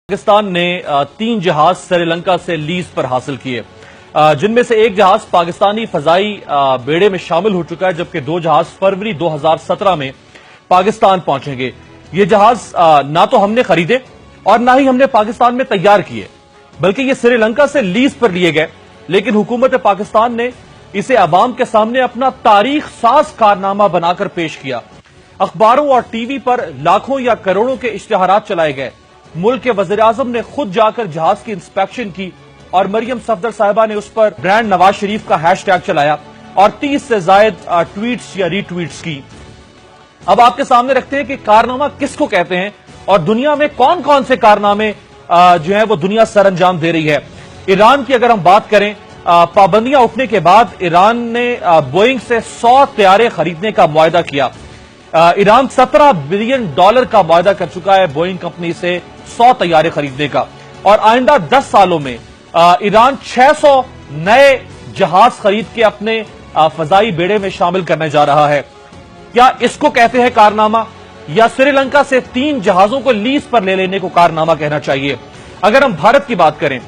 پاکستان نے 3 جہاز سری لنکا سے لیز پر حاصل کیے، جن میں سے ایک جہاز پاکستانی فضائی بیڑے میں شامل ہو چکا ہے، جبکہ 2 جہاز فروری 2017 میں پاکستان پہنچیں گے۔ یہ جہاز نہ تو ہم نے خریدے اور نہ ہی ہم نے پاکستان میں تیار کیے، بلکہ یہ سری لنکا سے لیز پر لیے گئے، لیکن حکومت پاکستان نے اسے عوام کے سامنے اپنا تاریخ ساز کارنامہ بنا کر پیش کیا۔ اخباروں اور ٹی وی پر لاکھوں یا کروڑوں کے اشتہارات چلائے گئے۔ ملک کے وزیر اعظم نے خود جا کر جہاز کی انسپیکشن کی اور مریم صفدر صاحبہ نے اس پر برانڈ نواز شریف کا ہیش ٹیگ چلایا اور 30 سے زائد ٹویٹس یا ری ٹویٹس کی۔ اب آپ کے سامنے رکھتے ہیں کہ کارنامہ کس کو کہتے ہیں اور دنیا میں کون کون سے کارنامے جو ہیں وہ دنیا سر انجام دے رہی ہے۔ ایران کی اگر ہم بات کریں، پابندیاں اٹھنے کے بعد ایران نے بوئنگ سے 100 طیارے خریدنے کا معاہدہ کیا۔ ایران $17 بلین کا معاہدہ کر چکا ہے بوئنگ کمپنی سے 100 طیارے خریدنے کا، اور آئندہ 10 سالوں میں ایران 600 نئے جہاز خرید کے اپنے فضائی بیڑے میں شامل کرنے جا رہا ہے۔ کیا اس کو کہتے ہیں کارنامہ، یا سری لنکا سے 3 جہازوں کو لیز پر لے لینے کو کارنامہ کہنا چاہیے؟ اگر ہم بھارت کی بات کریں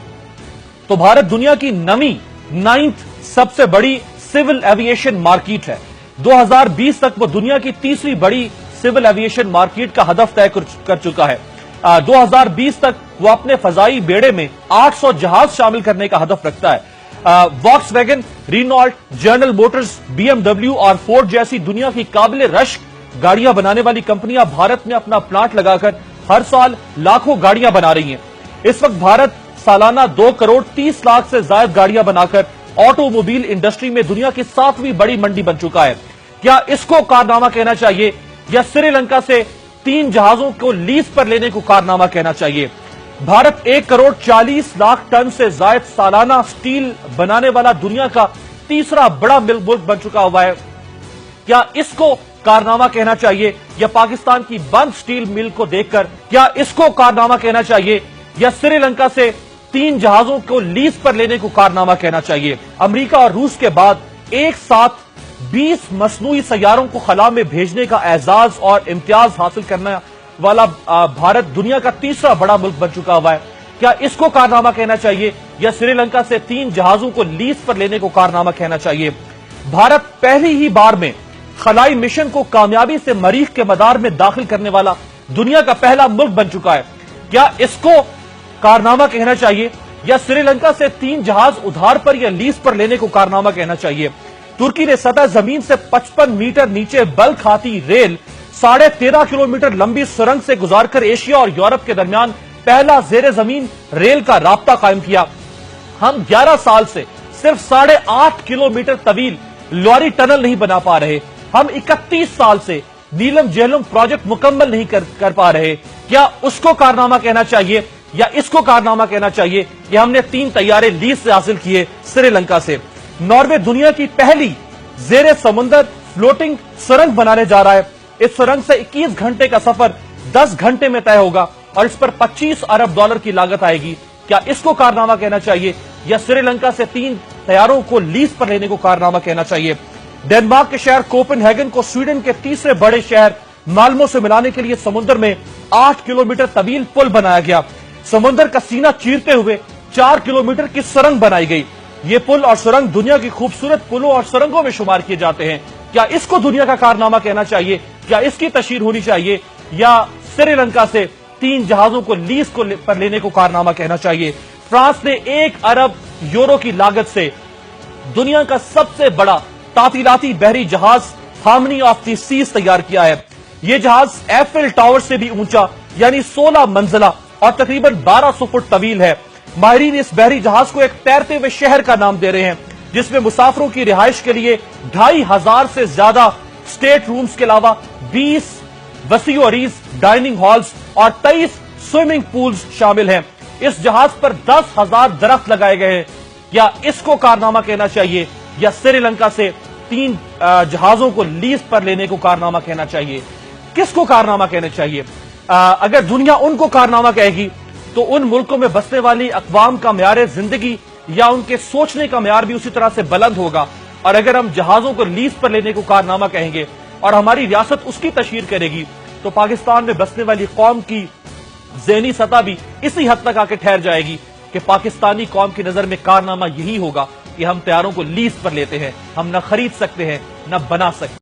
تو بھارت دنیا کی 9ویں سب سے بڑی سول ایویشن مارکیٹ ہے۔ 2020 تک وہ دنیا کی 3ری بڑی سول ایویشن مارکیٹ کا ہدف طے کر چکا ہے۔ 2020 تک وہ اپنے فضائی بیڑے میں 800 جہاز شامل کرنے کا ہدف رکھتا ہے۔ Volkswagen, Renault, General Motors, BMW اور فورڈ جیسی دنیا کی قابل رشک گاڑیاں بنانے والی کمپنیاں بھارت میں اپنا پلانٹ لگا کر ہر سال لاکھوں گاڑیاں بنا رہی ہیں۔ اس وقت بھارت سالانہ 2 کروڑ 30 لاکھ سے زائد گاڑیاں بنا کر آٹو موبائل انڈسٹری میں دنیا کی 7ویں بڑی منڈی بن چکا ہے۔ کیا اس کو کارنامہ کہنا چاہیے، یا سری لنکا سے 3 جہازوں کو لیز پر لینے کو کارنامہ کہنا چاہیے؟ بھارت 1 کروڑ 40 لاکھ ٹن سے زائد سالانہ سٹیل بنانے والا دنیا کا 3را بڑا ملک بن چکا ہوا ہے۔ کیا اس کو کارنامہ کہنا چاہیے، یا پاکستان کی بند سٹیل مل کو دیکھ کر کیا اس کو کارنامہ کہنا چاہیے، یا سری لنکا سے 3 جہازوں کو لیز پر لینے کو کارنامہ کہنا چاہیے؟ امریکہ اور روس کے بعد ایک ساتھ 20 مصنوعی سیاروں کو خلا میں بھیجنے کا اعزاز اور امتیاز حاصل کرنے والا بھارت دنیا کا 3را بڑا ملک بن چکا ہوا ہے۔ کیا اس کو کارنامہ کہنا چاہیے، یا سری لنکا سے 3 جہازوں کو لیز پر لینے کو کارنامہ کہنا چاہیے؟ بھارت پہلی ہی بار میں خلائی مشن کو کامیابی سے مریخ کے مدار میں داخل کرنے والا دنیا کا پہلا ملک بن چکا ہے۔ کیا اس کو کارنامہ کہنا چاہیے، یا سری لنکا سے 3 جہاز ادھار پر یا لیز پر لینے کو کارنامہ کہنا چاہیے؟ ترکی نے سطح زمین سے 55 میٹر نیچے بل کھاتی ریل 13.5 کلومیٹر لمبی سرنگ سے گزار کر ایشیا اور یورپ کے درمیان پہلا زیر زمین ریل کا رابطہ قائم کیا۔ ہم 11 سال سے صرف 8.5 کلومیٹر طویل لوری ٹنل نہیں بنا پا رہے۔ ہم 31 سال سے نیلم جہلم پروجیکٹ مکمل نہیں کر پا رہے۔ کیا اس کو کارنامہ کہنا چاہیے، یا اس کو کارنامہ کہنا چاہیے کہ ہم نے 3 طیارے لیز سے حاصل کیے سری لنکا سے؟ ناروے دنیا کی پہلی زیر سمندر فلوٹنگ سرنگ بنانے جا رہا ہے۔ اس سرنگ سے 21 گھنٹے کا سفر 10 گھنٹے میں طے ہوگا اور اس پر $25 ارب کی لاگت آئے گی۔ کیا اس کو کارنامہ کہنا چاہیے، یا سری لنکا سے 3 طیاروں کو لیز پر لینے کو کارنامہ کہنا چاہیے؟ ڈنمارک کے شہر کوپن ہیگن کو سویڈن کے 3رے بڑے شہر مالمو سے ملانے کے لیے سمندر میں 8 کلومیٹر طویل پل بنایا گیا۔ سمندر کا سینہ چیرتے ہوئے 4 کلومیٹر کی سرنگ بنائی گئی۔ یہ پل اور سرنگ دنیا کی خوبصورت پلوں اور سرنگوں میں شمار کیے جاتے ہیں۔ کیا اس کو دنیا کا کارنامہ کہنا چاہیے، کیا اس کی تشہیر ہونی چاہیے، یا سری لنکا سے 3 جہازوں کو لیز پر لینے کو کارنامہ کہنا چاہیے؟ فرانس نے 1 ارب یورو کی لاگت سے دنیا کا سب سے بڑا تعطیلاتی بحری جہاز ہارمنی آف دی سیز تیار کیا ہے۔ یہ جہاز ایفل ٹاور سے بھی اونچا یعنی 16 منزلہ اور تقریباً 1200 فٹ طویل ہے۔ ماہرین اس بحری جہاز کو ایک تیرتے ہوئے شہر کا نام دے رہے ہیں، جس میں مسافروں کی رہائش کے لیے 2500 سے زیادہ سٹیٹ رومز کے علاوہ 20 وسیع و عریض ڈائننگ ہالز اور 23 سوئمنگ پولز شامل ہیں۔ اس جہاز پر 10,000 درخت لگائے گئے ہیں۔ کیا اس کو کارنامہ کہنا چاہیے، یا سری لنکا سے 3 جہازوں کو لیز پر لینے کو کارنامہ کہنا چاہیے؟ کس کو کارنامہ کہنا چاہیے؟ اگر دنیا ان کو کارنامہ کہے گی تو ان ملکوں میں بسنے والی اقوام کا معیار زندگی یا ان کے سوچنے کا معیار بھی اسی طرح سے بلند ہوگا، اور اگر ہم جہازوں کو لیز پر لینے کو کارنامہ کہیں گے اور ہماری ریاست اس کی تشہیر کرے گی تو پاکستان میں بسنے والی قوم کی ذہنی سطح بھی اسی حد تک آ کے ٹھہر جائے گی کہ پاکستانی قوم کی نظر میں کارنامہ یہی ہوگا کہ ہم طیاروں کو لیز پر لیتے ہیں، ہم نہ خرید سکتے ہیں نہ بنا سکتے